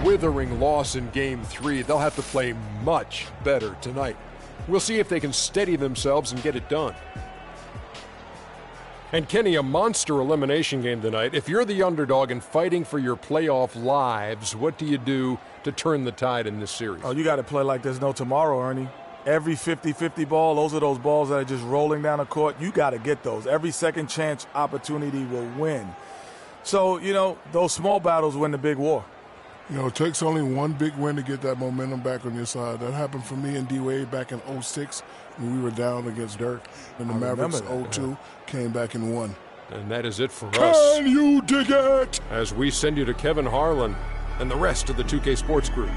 withering loss in Game 3. They'll have to play much better tonight. We'll see if they can steady themselves and get it done. And Kenny, a monster elimination game tonight. If you're the underdog and fighting for your playoff lives, what do you do to turn the tide in this series? Oh, you got to play like there's no tomorrow, Ernie. Every 50-50 ball, those are those balls that are just rolling down the court. You got to get those. Every second chance opportunity will win. So, those small battles win the big war. It takes only one big win to get that momentum back on your side. That happened for me and D-Wade back in 06 when we were down against Dirk. And the Mavericks 0-2 came back and won. And that is it for us. Can you dig it? As we send you to Kevin Harlan and the rest of the 2K Sports Group.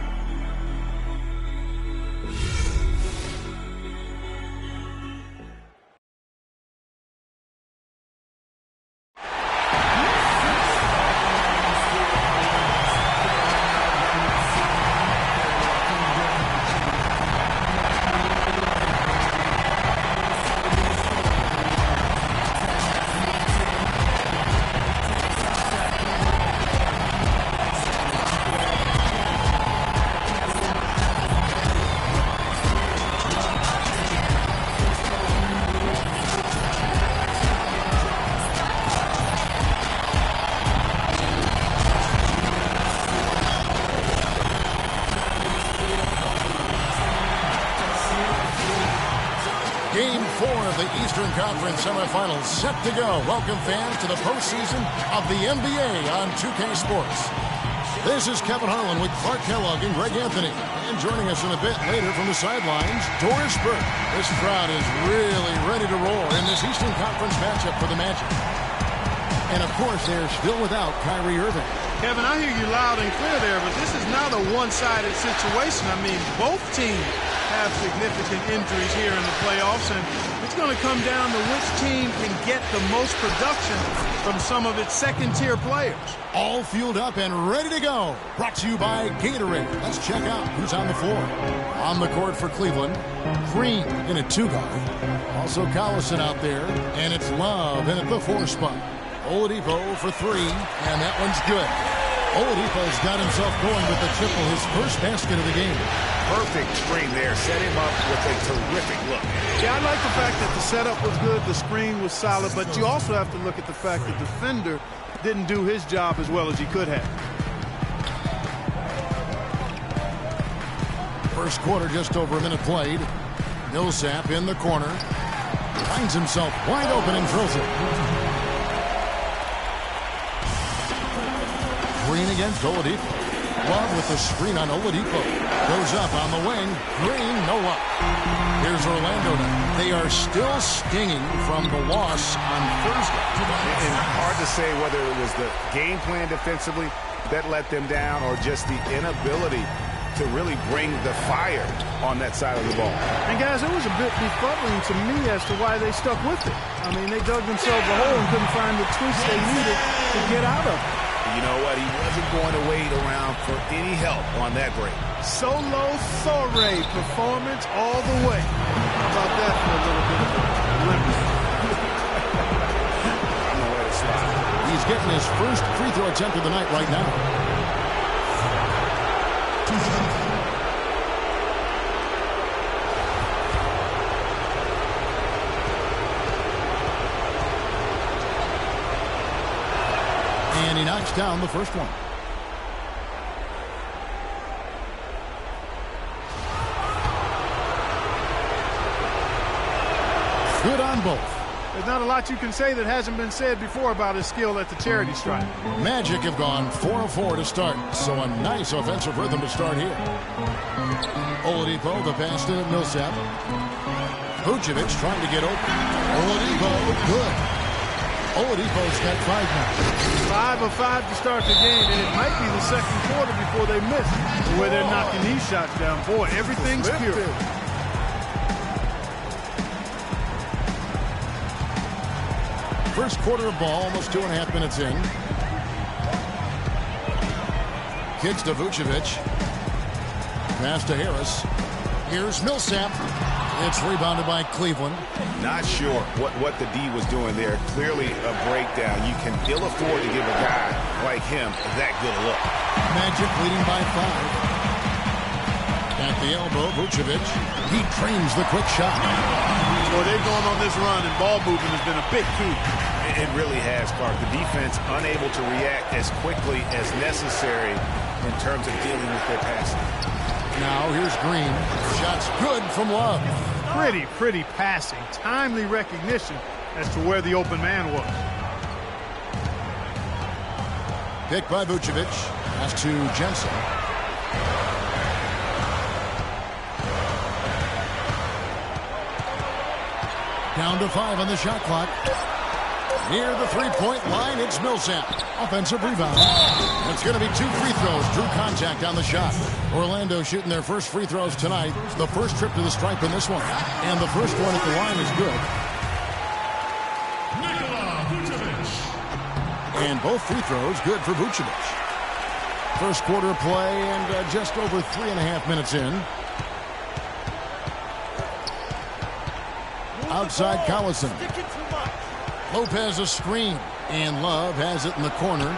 Game 4 of the Eastern Conference semifinals set to go. Welcome, fans, to the postseason of the NBA on 2K Sports. This is Kevin Harlan with Clark Kellogg and Greg Anthony. And joining us in a bit later from the sidelines, Doris Burke. This crowd is really ready to roar in this Eastern Conference matchup for the Magic. And, of course, they're still without Kyrie Irving. Kevin, I hear you loud and clear there, but this is not a one-sided situation. I mean, both teams have significant injuries here in the playoffs, and it's going to come down to which team can get the most production from some of its second-tier players. All fueled up and ready to go. Brought to you by Gatorade. Let's check out who's on the floor. On the court for Cleveland, Green in a 2-guard. Also Collison out there, and it's Love in at the 4 spot. Oladipo for 3, and that one's good. Oladipo's got himself going with the triple, his first basket of the game. Perfect screen there. Set him up with a terrific look. Yeah, I like the fact that the setup was good, the screen was solid, but you also have to look at the fact that the defender didn't do his job as well as he could have. First quarter, just over a minute played. Millsap in the corner. Finds himself wide open and drills it. Green against Oladipo. Love with the screen on Oladipo. Goes up on the wing. Green, no luck. Here's Orlando now. They are still stinging from the loss on Thursday. And hard to say whether it was the game plan defensively that let them down or just the inability to really bring the fire on that side of the ball. And, guys, it was a bit befuddling to me as to why they stuck with it. I mean, they dug themselves a hole and couldn't find the twist they needed to get out of it. You know what? He wasn't going to wait around for any help on that break. Solo soiree performance all the way. How about that for a little bit of limit? Nowhere to stop. He's getting his first free throw attempt of the night right now. And he knocks down the first one. Good on both. There's not a lot you can say that hasn't been said before about his skill at the charity stripe. Magic have gone 4 of 4 to start, so a nice offensive rhythm to start here. Oladipo, the pass to Millsap. Vucevic trying to get open. Oladipo, good. Oladipo's got 5 now. 5 of 5 to start the game, and it might be the second quarter before they miss. The way they're knocking these shots down. Boy, everything's pure. First quarter of ball, almost 2.5 minutes in. Kicks to Vucevic. Pass to Harris. Here's Millsap. It's rebounded by Cleveland. Not sure what the D was doing there. Clearly a breakdown. You can ill afford to give a guy like him that good a look. Magic leading by 5. At the elbow, Vucevic. He trains the quick shot. Well, they've gone on this run, and ball movement has been a big key. It really has, Clark. The defense unable to react as quickly as necessary in terms of dealing with their passing. Now here's Green. Shot's good from Love. Pretty passing. Timely recognition as to where the open man was. Pick by Vucevic. Pass to Jensen. Down to 5 on the shot clock. Near the three-point line, it's Millsap. Offensive rebound. It's going to be 2 free throws. Drew contact on the shot. Orlando shooting their first free throws tonight. The first trip to the stripe in this one. And the first one at the line is good. And both free throws good for Vucevic. First quarter play and just over 3.5 minutes in. Outside Collison. Lopez a screen. And Love has it in the corner.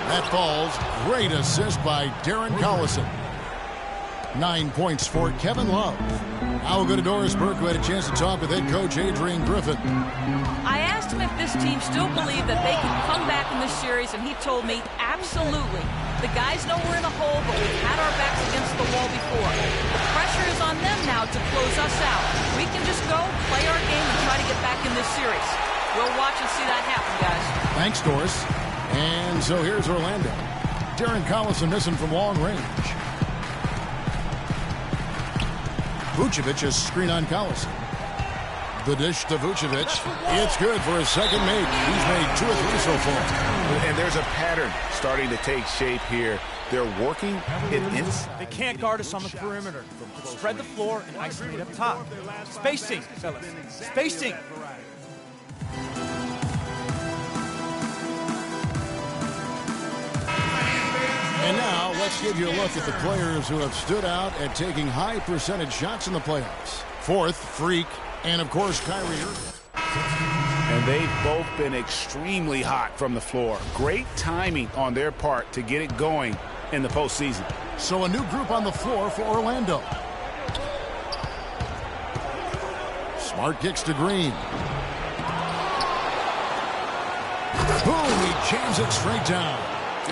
That falls. Great assist by Darren Collison. 9 points for Kevin Love. Now we'll go to Doris Burke, who had a chance to talk with head coach Adrian Griffin. I asked him if this team still believed that they could come back in this series, and he told me absolutely. The guys know we're in a hole, but we've had our backs against the wall before. The pressure is on them now to close us out. We can just go, play our game, and try to get back in this series. We'll watch and see that happen, guys. Thanks, Doris. And so here's Orlando. Darren Collison missing from long range. Vucevic is screen on Collison. The dish to Vucevic. It's good for his second make. He's made 2 or 3 so far. And there's a pattern starting to take shape here. They're working it inside. They can't guard us on the perimeter. Spread the floor and isolate up top. Spacing, fellas. Spacing. And now, let's give you a look at the players who have stood out at taking high percentage shots in the playoffs. Fourth, Freak, and of course, Kyrie Irving. And they've both been extremely hot from the floor. Great timing on their part to get it going in the postseason. So a new group on the floor for Orlando. Smart kicks to Green. Boom, he jams it straight down.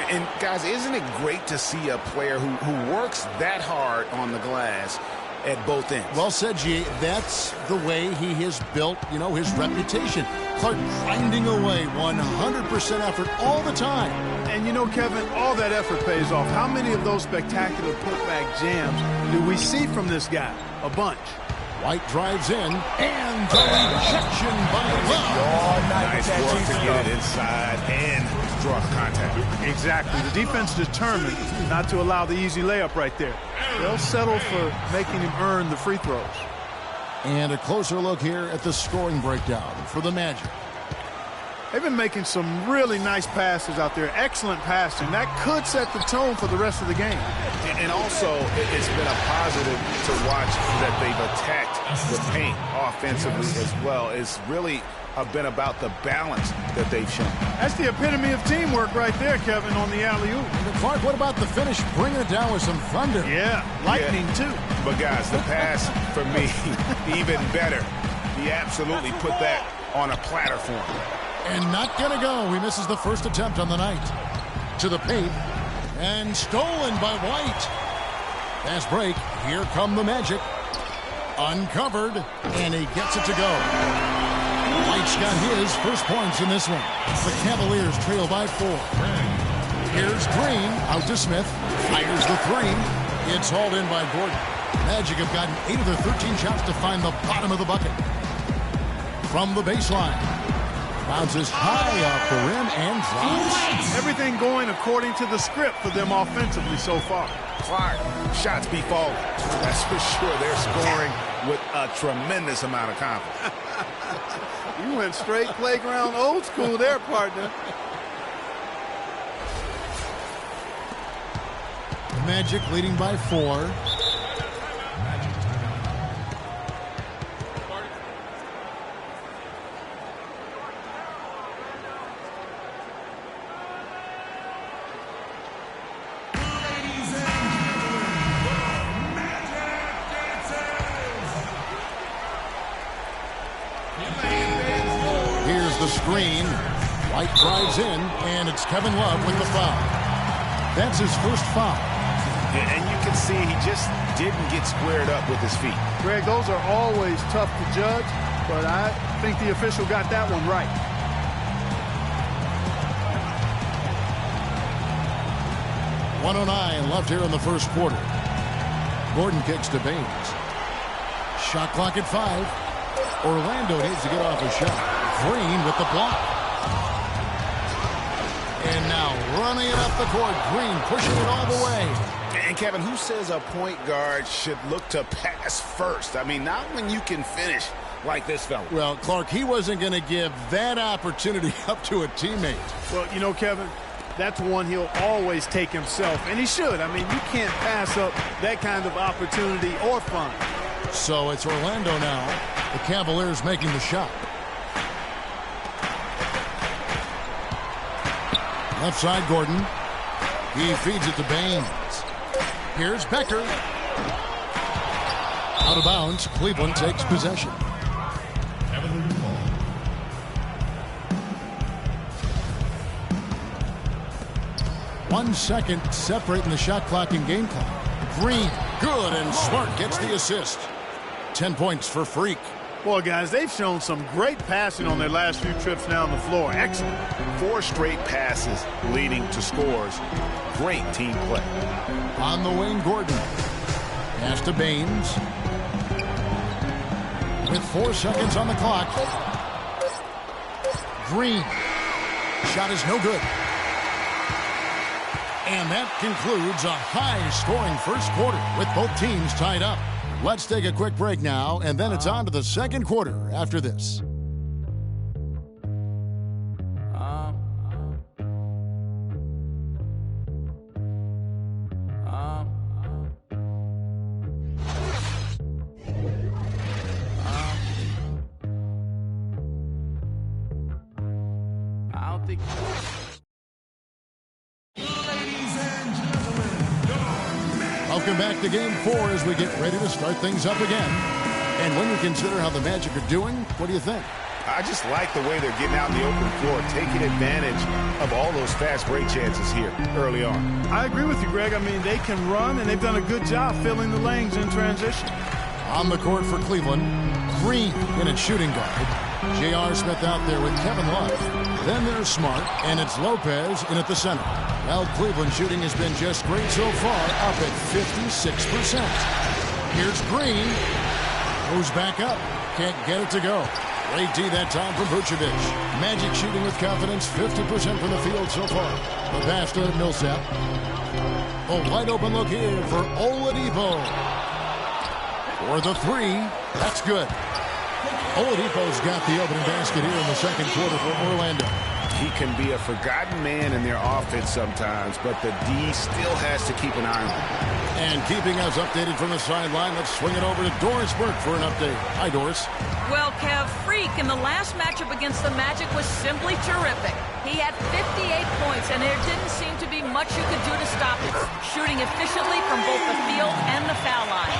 And, guys, isn't it great to see a player who works that hard on the glass at both ends? Well said, G. That's the way he has built, his reputation. Clark grinding away, 100% effort all the time. And, Kevin, all that effort pays off. How many of those spectacular putback jams do we see from this guy? A bunch. White drives in, and the rejection by Love. Nice work to get it inside and draw the contact. Exactly. The defense determined not to allow the easy layup right there. They'll settle for making him earn the free throws. And a closer look here at the scoring breakdown for the Magic. They've been making some really nice passes out there. Excellent passing. That could set the tone for the rest of the game. And also, it's been a positive to watch that they've attacked the paint offensively as well. It's really been about the balance that they've shown. That's the epitome of teamwork right there, Kevin, on the alley-oop. Clark, what about the finish? Bringing it down with some thunder. Yeah, lightning too. But guys, the pass for me, even better. He absolutely put that on a platter for him. And not going to go. He misses the first attempt on the night. To the paint. And stolen by White. Fast break. Here come the Magic. Uncovered. And he gets it to go. White's got his first points in this one. The Cavaliers trail by 4. Here's Green. Out to Smith. Fires the 3. It's hauled in by Gordon. Magic have gotten 8 of their 13 shots to find the bottom of the bucket. From the baseline. Bounces high off the rim and drops. Everything going according to the script for them offensively so far. Clark, shots be falling. That's for sure. They're scoring with a tremendous amount of confidence. You went straight playground old school there, partner. Magic leading by 4. screen. White drives in, and it's Kevin Love with the foul. That's his first foul. Yeah, and you can see he just didn't get squared up with his feet. Greg, those are always tough to judge, but I think the official got that one right. .109 left here in the first quarter. Gordon kicks to Baines. Shot clock at 5. Orlando needs to get off a shot. Green with the block. And now running it up the court. Green pushing it all the way. And Kevin, who says a point guard should look to pass first? I mean, not when you can finish like this fella. Well, Clark, he wasn't going to give that opportunity up to a teammate. Well, you know, Kevin, that's one he'll always take himself, and he should. I mean, you can't pass up that kind of opportunity or fun. So it's Orlando now. The Cavaliers making the shot. Left side, Gordon. He feeds it to Baines. Here's Becker. Out of bounds. Cleveland takes possession. 1 second separating the shot clock and game clock. Green, good, and Smart gets the assist. 10 points for Freak. Boy, guys, they've shown some great passing on their last few trips down the floor. Excellent. 4 straight passes leading to scores. Great team play. On the wing, Gordon. Pass to Baines. With 4 seconds on the clock. Green. Shot is no good. And that concludes a high-scoring first quarter with both teams tied up. Let's take a quick break now, and then it's on to the second quarter after this. I don't think... Welcome back to Game 4 as we get ready to start things up again. And when you consider how the Magic are doing, what do you think? I just like the way they're getting out in the open floor, taking advantage of all those fast break chances here early on. I agree with you, Greg. I mean, they can run, and they've done a good job filling the lanes in transition. On the court for Cleveland, Green in at shooting guard. J.R. Smith out there with Kevin Love. Then there's Smart, and it's Lopez in at the center. Well, Cleveland shooting has been just great so far, up at 56%. Here's Green. Goes back up. Can't get it to go. Great D that time from Vucevic. Magic shooting with confidence, 50% from the field so far. The pass to Millsap. A wide open look here for Oladipo. For the 3. That's good. Oladipo's got the opening basket here in the second quarter for Orlando. He can be a forgotten man in their offense sometimes, but the D still has to keep an eye on him. And keeping us updated from the sideline, let's swing it over to Doris Burke for an update. Hi, Doris. Well, Kev, Freak in the last matchup against the Magic was simply terrific. He had 58 points, and there didn't seem to be much you could do to stop him, shooting efficiently from both the field and the foul line.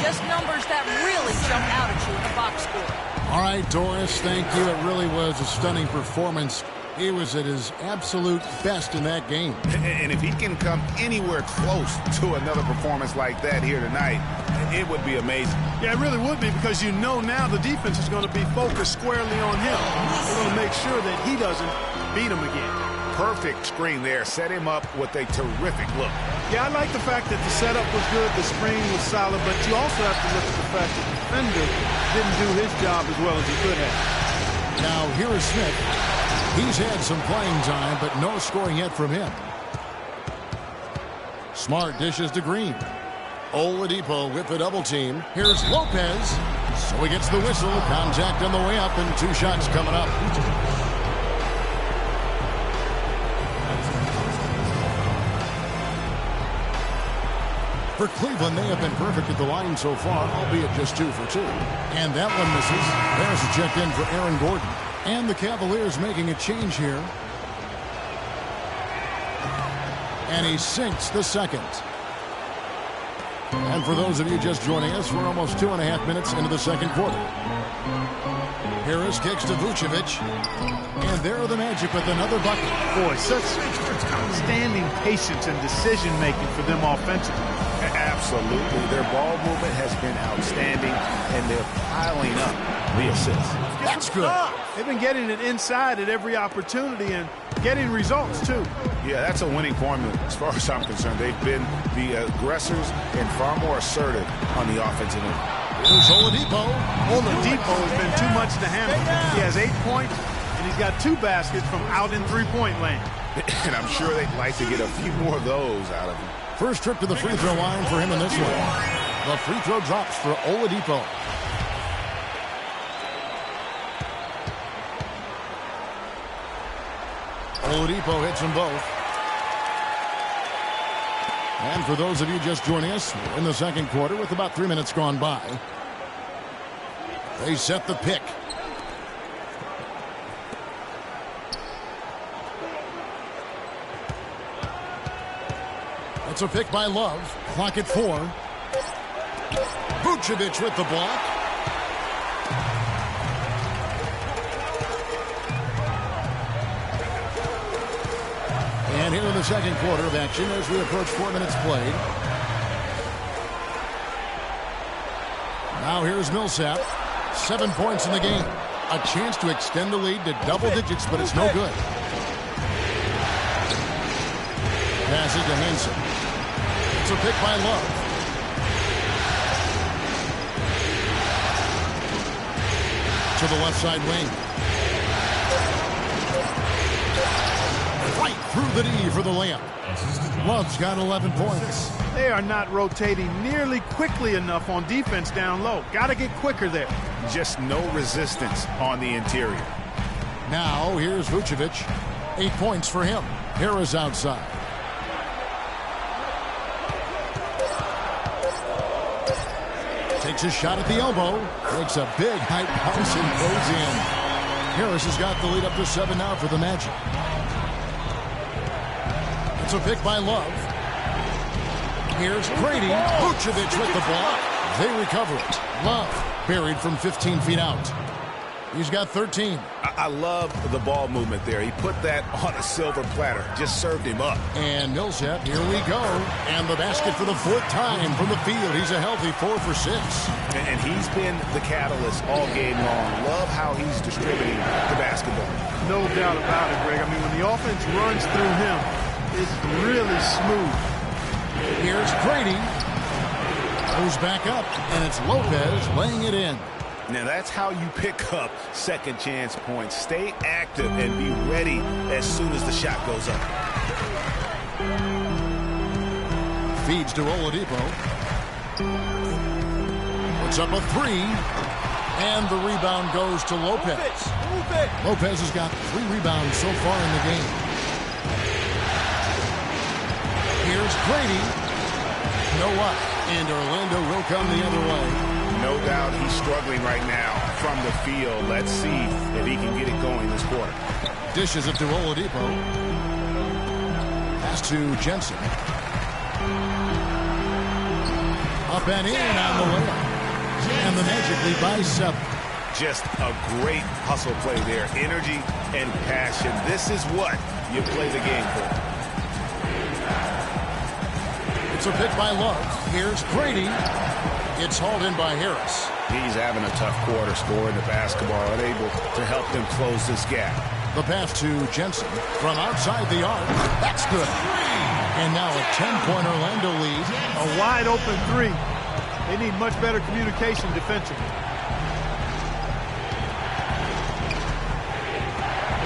Just numbers that really jump out at you in the box score. All right, Doris, thank you. It really was a stunning performance. He was at his absolute best in that game. And if he can come anywhere close to another performance like that here tonight, it would be amazing. Yeah, it really would be, because you know now the defense is going to be focused squarely on him. They're going to make sure that he doesn't beat him again. Perfect screen there. Set him up with a terrific look. Yeah, I like the fact that the setup was good, the screen was solid, but you also have to look at the fact that the defender didn't do his job as well as he could have. Now, here is Smith. He's had some playing time, but no scoring yet from him. Smart dishes to Green. Oladipo with the double team. Here's Lopez. So he gets the whistle. Contact on the way up, and 2 shots coming up. For Cleveland, they have been perfect at the line so far, albeit just 2 for 2. And that one misses. There's a check in for Aaron Gordon. And the Cavaliers making a change here. And he sinks the second. And for those of you just joining us, we're almost 2.5 minutes into the second quarter. Harris kicks to Vucevic. And there are the Magic with another bucket. Boy, such outstanding patience and decision-making for them offensively. Absolutely. Their ball movement has been outstanding, and they're piling up the assists. That's good. They've been getting it inside at every opportunity and getting results, too. Yeah, that's a winning formula as far as I'm concerned. They've been the aggressors and far more assertive on the offensive end. Here's Oladipo. Oladipo has been too much to handle. He has 8 points, and he's got 2 baskets from out in three-point land. And I'm sure they'd like to get a few more of those out of him. First trip to the free throw line for him in this one. The free throw drops for Oladipo. Oladipo hits them both. And for those of you just joining us, we're in the second quarter with about 3 minutes gone by. They set the pick. It's a pick by Love. Clock at 4. Vucevic with the block. And here in the second quarter of action as we approach 4 minutes played. Now here's Millsap. 7 points in the game. A chance to extend the lead to double digits, but it's no good. Pass it to Hansen. It's a pick by Love. To the left side wing. Right through the D for the layup. Love's got 11 points. They are not rotating nearly quickly enough on defense down low. Got to get quicker there. Just no resistance on the interior. Now here's Vucevic. 8 points for him. Harris outside. Takes a shot at the elbow. Makes a big high bounce and goes in. Harris has got the lead up to 7 now for the Magic. It's a pick by Love. Here's Grady. Vucevic with the block. They recover it. Love buried from 15 feet out. He's got 13. I love the ball movement there. He put that on a silver platter. Just served him up. And Millsap, here we go. And the basket for the 4th time from the field. He's a healthy 4 for 6. And he's been the catalyst all game long. Love how he's distributing the basketball. No doubt about it, Greg. I mean, when the offense runs through him, it's really smooth. Here's Grady. Goes back up, and it's Lopez laying it in. Now that's how you pick up second chance points. Stay active and be ready as soon as the shot goes up. Feeds to Oladipo. Puts up a 3. And the rebound goes to Lopez. Lopez has got 3 rebounds so far in the game. Here's Grady. You know what? And Orlando will come the other way. No doubt he's struggling right now from the field. Let's see if he can get it going this quarter. Dishes it to Oladipo. Pass to Jensen. Up and in on the layup. And the Magic lead by 7. Just a great hustle play there. Energy and passion. This is what you play the game for. It's a pick by Love. Here's Grady. It's hauled in by Harris. He's having a tough quarter, scoring the basketball, unable to help them close this gap. The pass to Jensen from outside the arc. That's good. And now a 10-point Orlando lead. A wide open 3. They need much better communication defensively.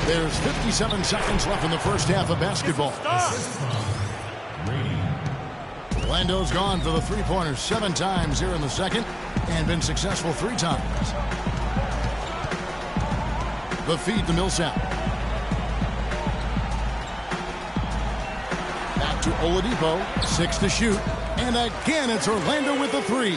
There's 57 seconds left in the first half of basketball. Orlando's gone for the 3-pointers 7 times here in the second and been successful 3 times. The feed to Millsap. Back to Oladipo. 6 to shoot. And again, it's Orlando with the 3.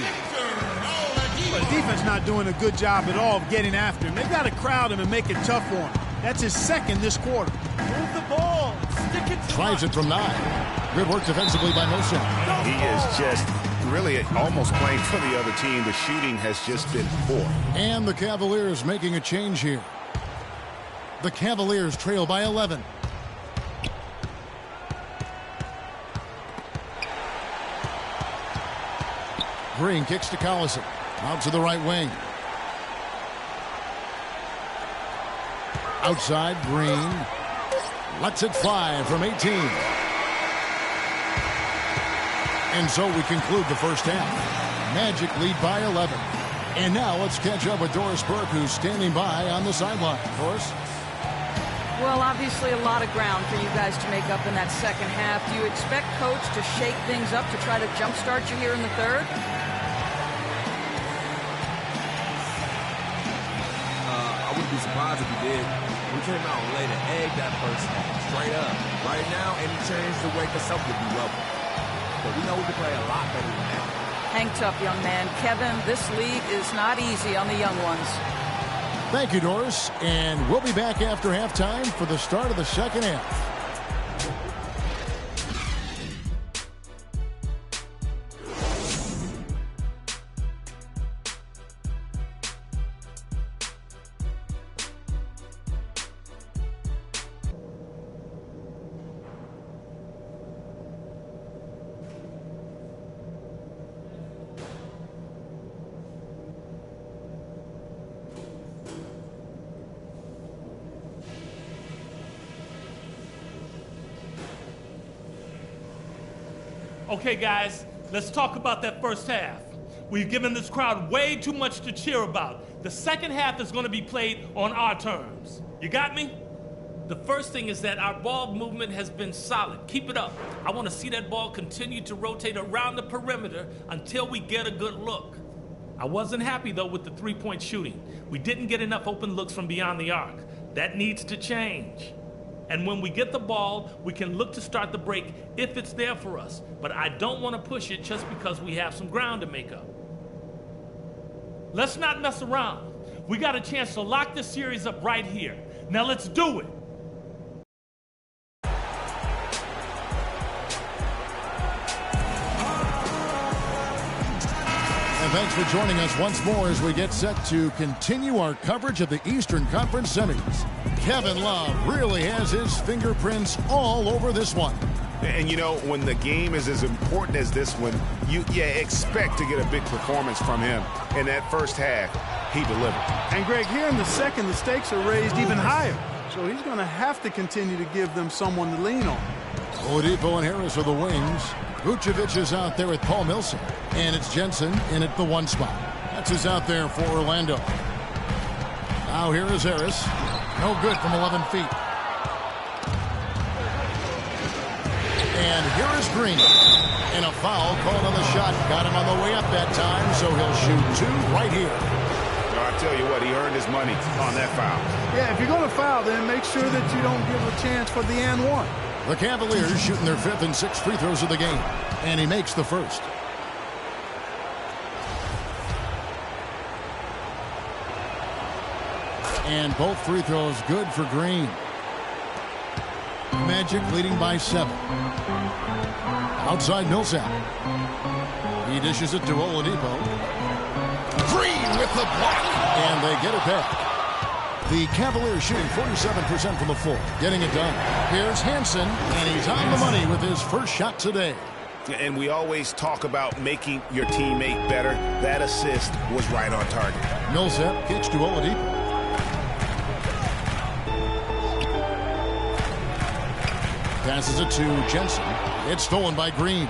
Well, the defense not doing a good job at all of getting after him. They got to crowd him and make it tough for him. That's his second this quarter. Move the ball. Stick it. Tries it from 9. Good work defensively by Millsap. He is just really almost playing for the other team. The shooting has just been poor. And the Cavaliers making a change here. The Cavaliers trail by 11. Green kicks to Collison. Out to the right wing. Outside, Green lets it fly from 18. And so we conclude the first half. Magic lead by 11. And now let's catch up with Doris Burke, who's standing by on the sideline. Doris? Well, obviously a lot of ground for you guys to make up in that second half. Do you expect Coach to shake things up to try to jumpstart you here in the third? I wouldn't be surprised if he did. We came out and laid an egg that first half, straight up. Right now, any change to wake us up would be welcome. But we know we can play a lot better than that. Hang tough, young man. Kevin, this league is not easy on the young ones. Thank you, Doris. And we'll be back after halftime for the start of the second half. Okay, guys, let's talk about that first half. We've given this crowd way too much to cheer about. The second half is going to be played on our terms. You got me? The first thing is that our ball movement has been solid. Keep it up. I want to see that ball continue to rotate around the perimeter until we get a good look. I wasn't happy, though, with the three-point shooting. We didn't get enough open looks from beyond the arc. That needs to change. And when we get the ball, we can look to start the break if it's there for us. But I don't want to push it just because we have some ground to make up. Let's not mess around. We got a chance to lock this series up right here. Now let's do it. And thanks for joining us once more as we get set to continue our coverage of the Eastern Conference Semis. Kevin Love really has his fingerprints all over this one. And, you know, when the game is as important as this one, you expect to get a big performance from him. In that first half, he delivered. And, Greg, here in the second, the stakes are raised even higher. So he's going to have to continue to give them someone to lean on. Oladipo and Harris are the wings. Vucevic is out there with Paul Millsap. And it's Jensen in at the one spot. That's who's out there for Orlando. Now here is Harris. No good from 11 feet. And here is Green. And a foul called on the shot. Got him on the way up that time, so he'll shoot two right here. I tell you what, he earned his money on that foul. Yeah, if you're going to foul, then make sure that you don't give a chance for the and one. The Cavaliers shooting their fifth and sixth free throws of the game. And he makes the first. And both free throws good for Green. Magic leading by 7. Outside Millsap. He dishes it to Oladipo. Green with the block. And they get it back. The Cavaliers shooting 47% from the floor. Getting it done. Here's Hansen, and he's on the money with his first shot today. And we always talk about making your teammate better. That assist was right on target. Millsap kicks to Oladipo. Passes it to Jensen. It's stolen by Green.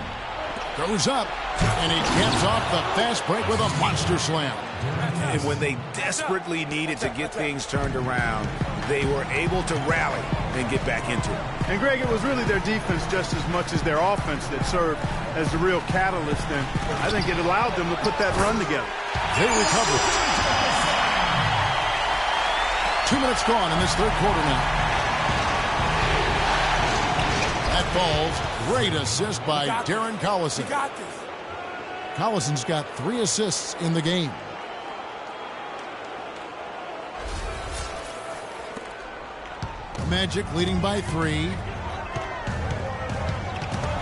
Goes up, and he caps off the fast break with a monster slam. And when they desperately needed to get things turned around, they were able to rally and get back into it. And, Greg, it was really their defense just as much as their offense that served as the real catalyst, and I think it allowed them to put that run together. They recover. 2 minutes gone in this third quarter now. That falls. Great assist by Darren Collison. Collison's got 3 assists in the game. Magic leading by 3.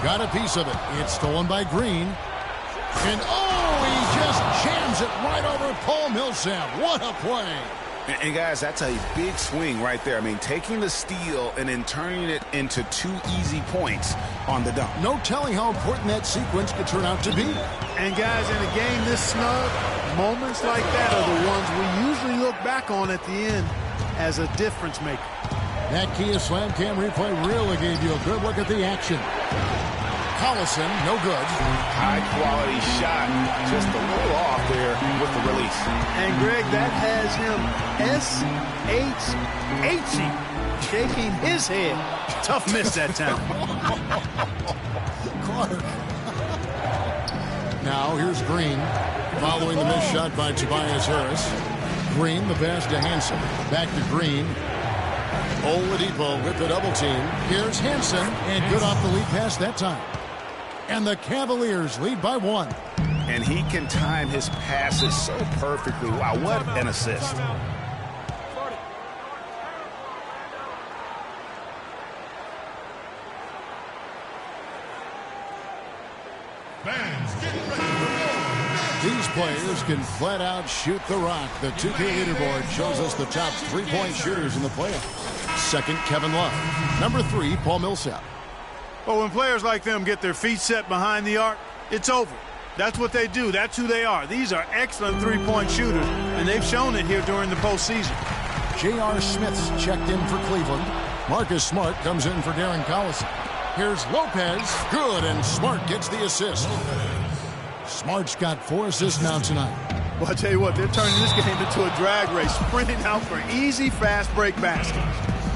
Got a piece of it. It's stolen by Green. And oh, he just jams it right over Paul Millsap. What a play. And guys, that's a big swing right there. I mean, taking the steal and then turning it into 2 easy points on the dunk. No telling how important that sequence could turn out to be. And guys, in a game this snug, moments like that are the ones we usually look back on at the end as a difference maker. That Kia Slam Cam replay really gave you a good look at the action. Collison, no good. High quality shot, just a little off there with the release. And Greg, that has him S-H-H-ing, shaking his head. Tough miss that time. Clark. Now here's Green, following the missed shot by Tobias Harris. Green, the pass to Hansen. Back to Green. Oladipo with the double team. Here's Hansen, and good off the lead pass that time. And the Cavaliers lead by 1. And he can time his passes so perfectly. Wow, what an assist. These players can flat out shoot the rock. The 2K leaderboard shows us the top 3-point shooters in the playoffs. Second, Kevin Love. Number 3, Paul Millsap. Well, when players like them get their feet set behind the arc, it's over. That's what they do. That's who they are. These are excellent three-point shooters, and they've shown it here during the postseason. J.R. Smith's checked in for Cleveland. Marcus Smart comes in for Darren Collison. Here's Lopez. Good, and Smart gets the assist. Smart's got 4 assists now tonight. Well, I tell you what, they're turning this game into a drag race, sprinting out for easy, fast break baskets.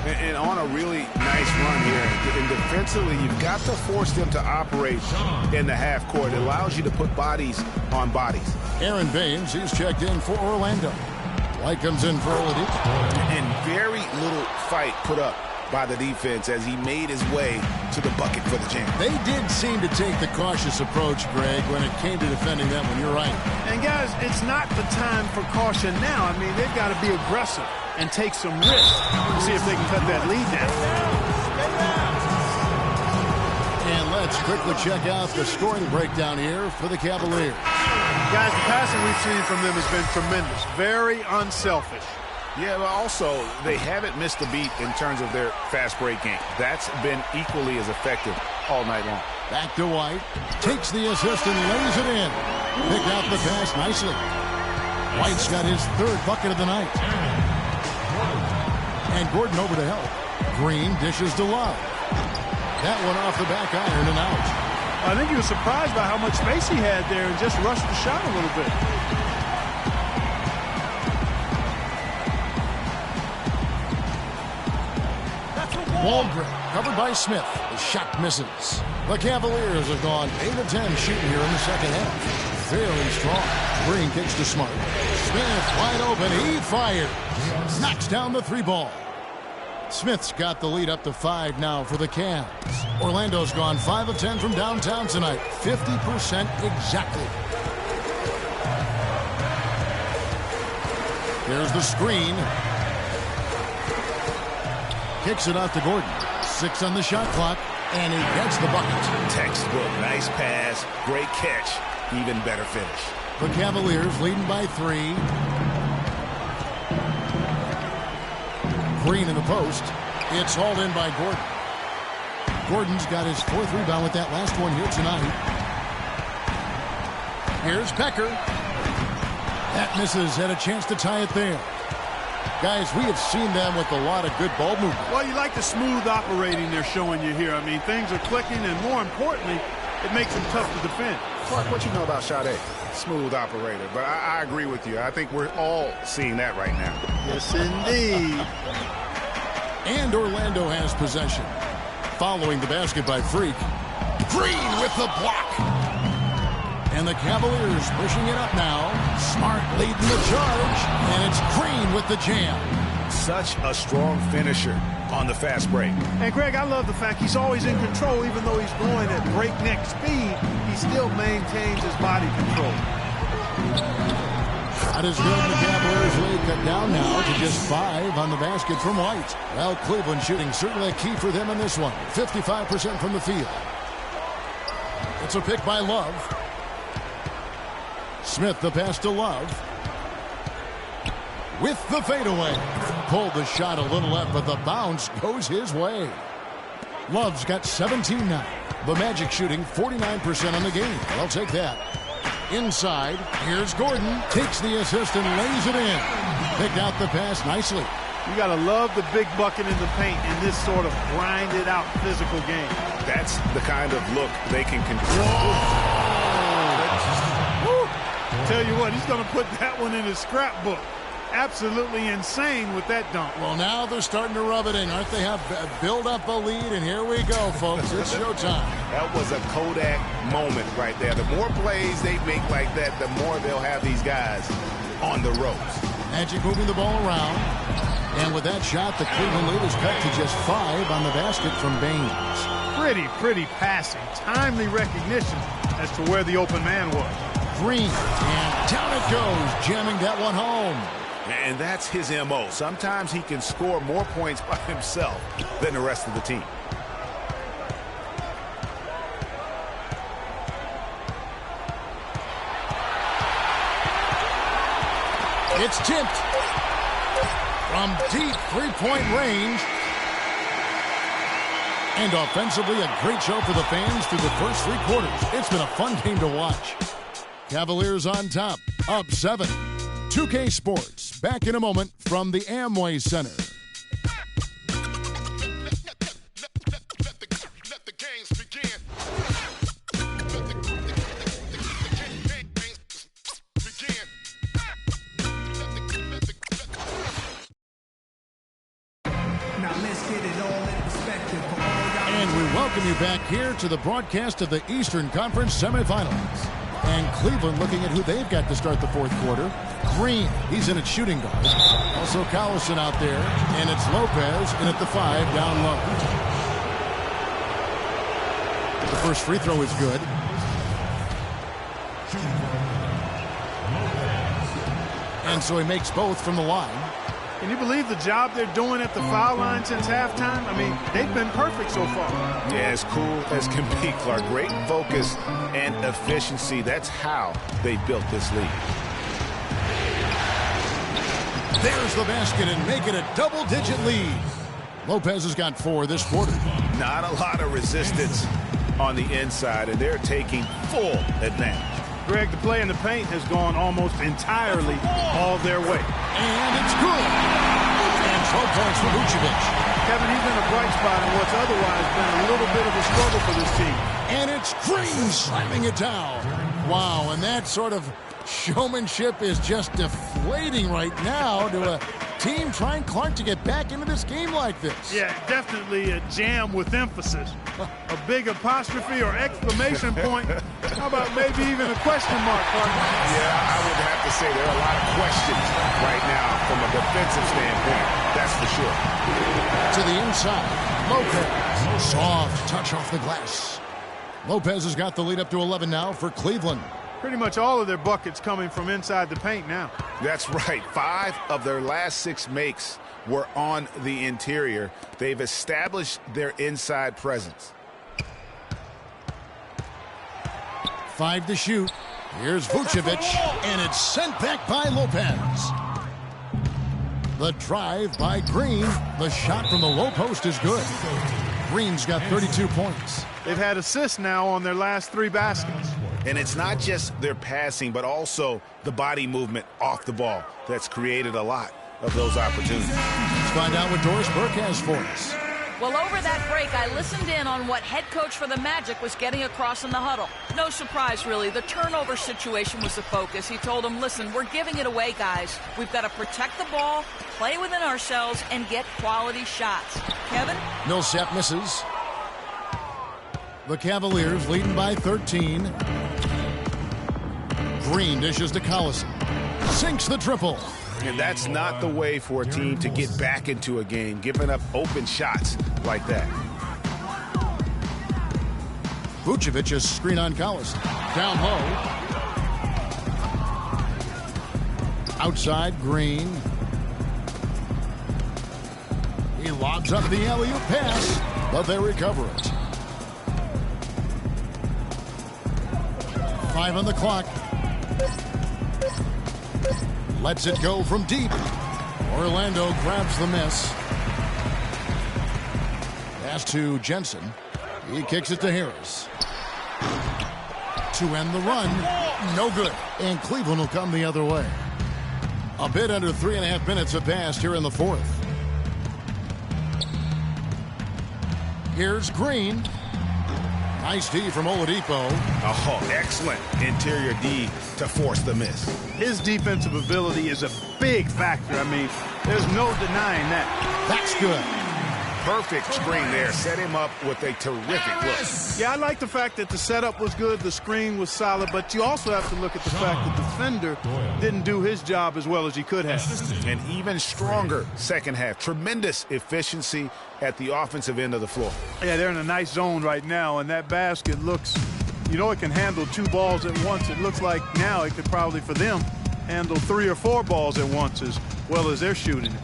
And on a really nice run here. And defensively, you've got to force them to operate in the half court. It allows you to put bodies on bodies. Aaron Baines, he's checked in for Orlando. White comes in for Oladipo. And very little fight put up by the defense as he made his way to the bucket for the jam. They did seem to take the cautious approach, Greg, when it came to defending that one. You're right. And, guys, it's not the time for caution now. I mean, they've got to be aggressive and take some risks to see if they can cut that lead down. And let's quickly check out the scoring breakdown here for the Cavaliers. Guys, the passing we've seen from them has been tremendous. Very unselfish. Yeah, but also they haven't missed a beat in terms of their fast break game. That's been equally as effective all night long. Back to White. Takes the assist and lays it in. Picked out the pass nicely. White's got his 3rd bucket of the night. And Gordon over to help. Green dishes to Love. That one off the back iron and out. I think he was surprised by how much space he had there and just rushed the shot a little bit. Waldron covered by Smith. The shot misses. The Cavaliers have gone 8 of 10 shooting here in the second half. Fairly strong. Green kicks to Smart. Smith wide open. He fires. Knocks down the 3-ball. Smith's got the lead up to 5 now for the Cavs. Orlando's gone 5 of 10 from downtown tonight. 50% exactly. There's the screen. Kicks it out to Gordon. 6 on the shot clock, and he gets the bucket. Textbook. Nice pass. Great catch. Even better finish. The Cavaliers leading by 3. Green in the post. It's hauled in by Gordon. Gordon's got his 4th rebound with that last one here tonight. Here's Becker. That misses. Had a chance to tie it there. Guys, we have seen them with a lot of good ball movement. Well, you like the smooth operating they're showing you here. I mean, things are clicking, and more importantly, it makes them tough to defend. Clark, what you know about Sade? Smooth operator. But I agree with you. I think we're all seeing that right now. Yes, indeed. And Orlando has possession. Following the basket by Freak. Green with the block. And the Cavaliers pushing it up now. Smart leading the charge. And it's Green with the jam. Such a strong finisher on the fast break. And, Greg, I love the fact he's always in control. Even though he's going at breakneck speed, he still maintains his body control. That is good. The Cavaliers lead cut down now to just 5 on the basket from White. Well, Cleveland shooting certainly a key for them in this one. 55% from the field. It's a pick by Love. Smith the pass to Love. With the fadeaway. Pulled the shot a little left, but the bounce goes his way. Love's got 17 now. The Magic shooting 49% on the game. I'll take that. Inside, here's Gordon. Takes the assist and lays it in. Picked out the pass nicely. You got to love the big bucket in the paint in this sort of grinded out physical game. That's the kind of look they can control. Tell you what, he's going to put that one in his scrapbook. Absolutely insane with that dunk. Well, now they're starting to rub it in, aren't they? Have build up a lead, and here we go, folks. It's showtime. That was a Kodak moment right there. The more plays they make like that, the more they'll have these guys on the ropes. Magic moving the ball around. And with that shot, the Cleveland lead is cut to just 5 on the basket from Baines. Pretty passing. Timely recognition as to where the open man was. Green, and down it goes, jamming that one home. And that's his MO. Sometimes he can score more points by himself than the rest of the team. It's tipped from deep three-point range. And offensively, a great show for the fans through the first 3 quarters. It's been a fun game to watch. Cavaliers on top, up 7. 2K Sports, back in a moment from the Amway Center. And we welcome you back here to the broadcast of the Eastern Conference semifinals. And Cleveland looking at who they've got to start the 4th quarter. Green, he's in at shooting guard. Also Collison out there. And it's Lopez in at the 5 down low. The first free throw is good. And so he makes both from the line. Can you believe the job they're doing at the foul line since halftime? I mean, they've been perfect so far. Yeah, as cool as can be, Clark. Great focus and efficiency. That's how they built this lead. There's the basket and make it a double-digit lead. Lopez has got 4 this quarter. Not a lot of resistance on the inside, and they're taking full advantage. Greg, the play in the paint has gone almost entirely all their way. And it's good. And 12 points for Vucevic. Kevin, he's been a bright spot in what's otherwise been a little bit of a struggle for this team. And it's Green slamming it down. Wow, and that sort of showmanship is just deflating right now to a team trying, Clark, to get back into this game like this. Yeah, definitely a jam with emphasis. A big apostrophe or exclamation point. How about maybe even a question mark, Clark? Yeah, I would have to say there are a lot of questions right now from a defensive standpoint. That's for sure. To the inside, Lopez. Soft touch off the glass. Lopez has got the lead up to 11 now for Cleveland. Pretty much all of their buckets coming from inside the paint now. That's right. 5 of their last 6 makes were on the interior. They've established their inside presence. 5 to shoot. Here's Vucevic, and it's sent back by Lopez. The drive by Green. The shot from the low post is good. Green's got 32 points. They've had assists now on their last 3 baskets. And it's not just their passing, but also the body movement off the ball that's created a lot of those opportunities. Let's find out what Doris Burke has for us. Well, over that break, I listened in on what head coach for the Magic was getting across in the huddle. No surprise, really. The turnover situation was the focus. He told them, listen, we're giving it away, guys. We've got to protect the ball, play within ourselves, and get quality shots. Kevin? Millsap misses. The Cavaliers leading by 13. Green dishes to Collison. Sinks the triple. And that's not the way for a team to get back into a game, giving up open shots like that. Vucevic is screen on Collison. Down low. Outside, Green. He lobs up the alley-oop pass, but they recover it. 5 on the clock. Lets it go from deep. Orlando grabs the miss. Pass to Jensen. He kicks it to Harris. To end the run. No good. And Cleveland will come the other way. A bit under 3.5 minutes have passed here in the fourth. Here's Green. Nice D from Oladipo. Oh, excellent interior D to force the miss. His defensive ability is a big factor. I mean, there's no denying that. That's good. Perfect screen there. Set him up with a terrific look. Yeah, I like the fact that the setup was good, the screen was solid, but you also have to look at the fact that the defender didn't do his job as well as he could have. An even stronger second half. Tremendous efficiency at the offensive end of the floor. Yeah, they're in a nice zone right now, and that basket looks, you know, it can handle 2 balls at once. It looks like now it could probably, for them, handle 3 or 4 balls at once as well as they're shooting it.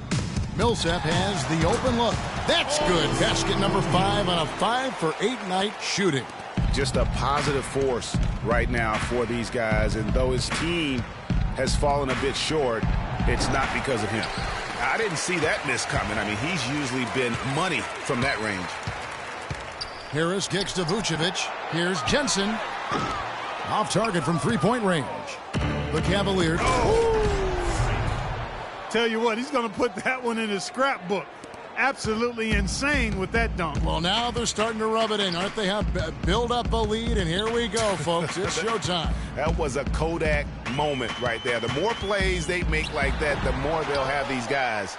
Millsap has the open look. That's good. Basket number 5 on a 5 for 8 night shooting. Just a positive force right now for these guys. And though his team has fallen a bit short, it's not because of him. I didn't see that miss coming. I mean, he's usually been money from that range. Harris kicks to Vucevic. Here's Jensen. Off target from 3-point range. The Cavaliers. Tell you what, he's going to put that one in his scrapbook. Absolutely insane with that dunk. Well, now they're starting to rub it in, aren't they? Have build up a lead, and here we go, folks. It's showtime. That was a Kodak moment right there. The more plays they make like that, the more they'll have these guys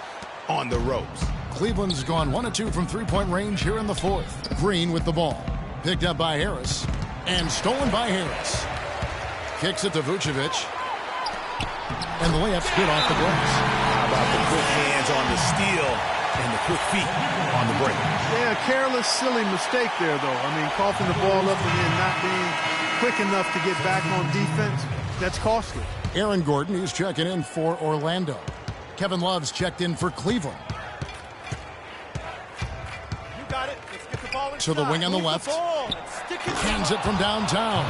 on the ropes. Cleveland's gone 1 of 2 from 3-point range here in the fourth. Green with the ball. Picked up by Harris. And stolen by Harris. Kicks it to Vucevic. And the layup's good off the glass. How about the quick hands on the steal and the quick feet on the break? Yeah, a careless, silly mistake there, though. I mean, coughing the ball up and then not being quick enough to get back on defense, that's costly. Aaron Gordon, he's checking in for Orlando. Kevin Love's checked in for Cleveland. You got it. Let's get the ball inside. To the wing on the left. Hands it from downtown.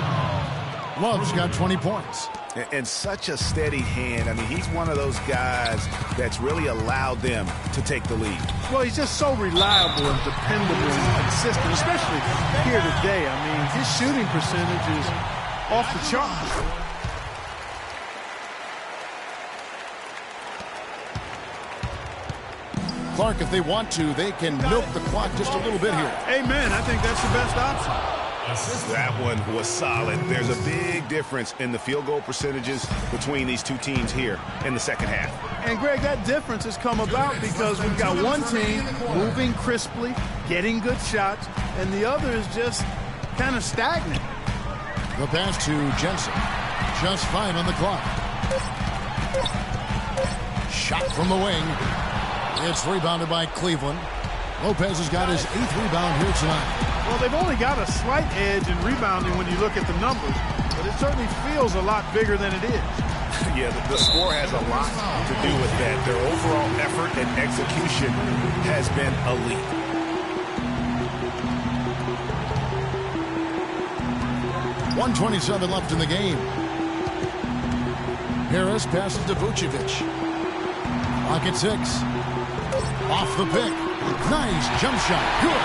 Love's got 20 points. And such a steady hand. I mean, he's one of those guys that's really allowed them to take the lead. Well, he's just so reliable and dependable and consistent, especially here today. I mean, his shooting percentage is off the charts. Clark, if they want to, they can milk the clock just a little bit here. Amen. I think that's the best option. That one was solid. There's a big difference in the field goal percentages between these two teams here in the second half. And, Greg, that difference has come about because we've got one team moving crisply, getting good shots, and the other is just kind of stagnant. The pass to Jensen. Just 5 on the clock. Shot from the wing. It's rebounded by Cleveland. Lopez has got his 8th rebound here tonight. Well, they've only got a slight edge in rebounding when you look at the numbers, but it certainly feels a lot bigger than it is. Yeah, the score has a lot to do with that. Their overall effort and execution has been elite. .127 left in the game. Harris passes to Vucevic. Clock at 6. Off the pick. Nice jump shot. Good.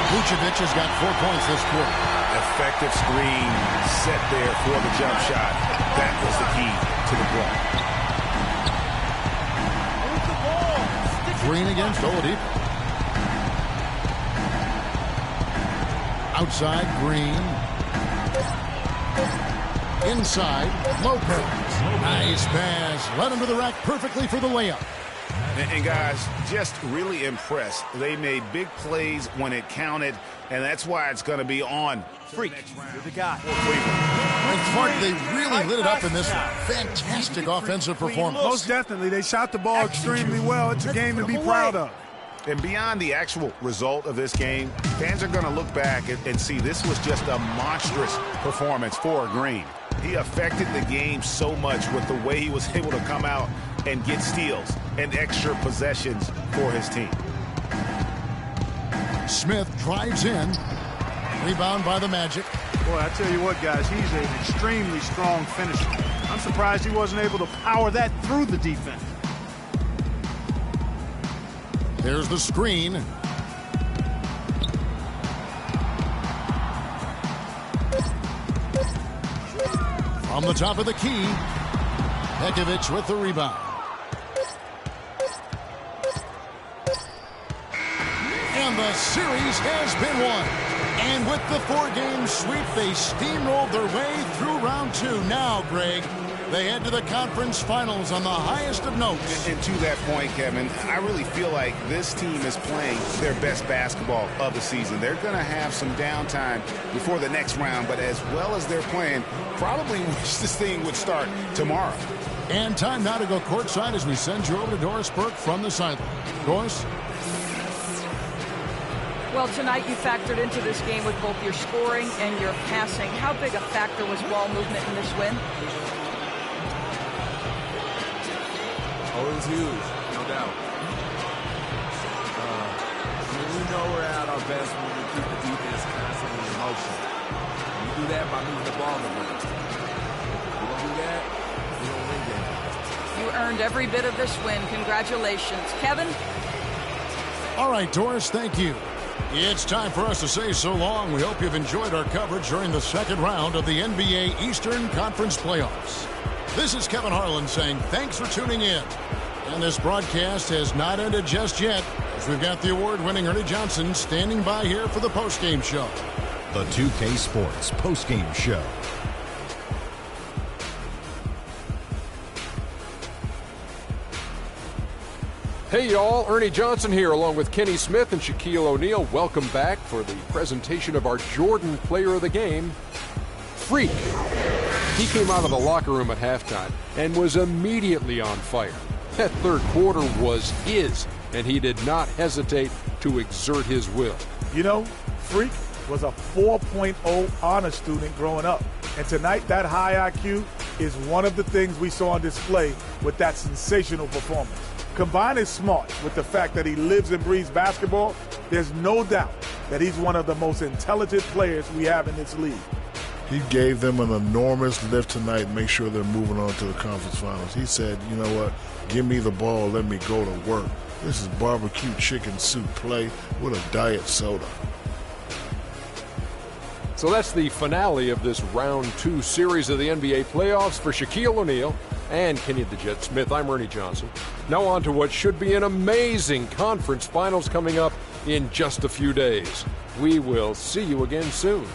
Vucevic has got 4 points this quarter. Effective screen set there for the jump shot. That was the key to the play. Green against Oladipo. Outside, Green. Inside, Lopez. Nice pass. Led him to the rack perfectly for the layup. And guys, just really impressed. They made big plays when it counted, and that's why it's going to be on. Freak, you're the guy. And Clark, they really lit it up in this fantastic offensive performance. Most definitely. They shot the ball extremely well. It's a game to be proud of. And beyond the actual result of this game, fans are going to look back and see this was just a monstrous performance for Green. He affected the game so much with the way he was able to come out and get steals and extra possessions for his team. Smith drives in. Rebound by the Magic. Boy, I tell you what, guys, he's an extremely strong finisher. I'm surprised he wasn't able to power that through the defense. Here's the screen. From the top of the key, Pekovic with the rebound. And the series has been won. And with the 4-game sweep, they steamrolled their way through round 2. Now, Greg, they head to the conference finals on the highest of notes. And to that point, Kevin, I really feel like this team is playing their best basketball of the season. They're going to have some downtime before the next round, but as well as they're playing, probably wish this thing would start tomorrow. And time now to go courtside as we send you over to Doris Burke from the sideline. Doris? Well, tonight you factored into this game with both your scoring and your passing. How big a factor was ball movement in this win? Oh, it was huge, no doubt. We know we're at our best when we keep the defense constantly in motion. And you do that by moving the ball around. If we don't do that, we don't win games. You earned every bit of this win. Congratulations. Kevin? All right, Doris, thank you. It's time for us to say so long. We hope you've enjoyed our coverage during the second round of the NBA Eastern Conference Playoffs. This is Kevin Harlan saying thanks for tuning in. And this broadcast has not ended just yet, as we've got the award-winning Ernie Johnson standing by here for the postgame show. The 2K Sports postgame show. Hey y'all, Ernie Johnson here along with Kenny Smith and Shaquille O'Neal. Welcome back for the presentation of our Jordan Player of the Game, Freak. He came out of the locker room at halftime and was immediately on fire. That third quarter was his, and he did not hesitate to exert his will. You know, Freak was a 4.0 honor student growing up. And tonight, that high IQ is one of the things we saw on display with that sensational performance. Combine his smart with the fact that he lives and breathes basketball, there's no doubt that he's one of the most intelligent players we have in this league. He gave them an enormous lift tonight, make sure they're moving on to the conference finals. He said, you know what, give me the ball, let me go to work. This is barbecue chicken soup play with a diet soda. So that's the finale of this round 2 series of the NBA playoffs. For Shaquille O'Neal and Kenny the Jet Smith, I'm Ernie Johnson. Now on to what should be an amazing conference finals coming up in just a few days. We will see you again soon.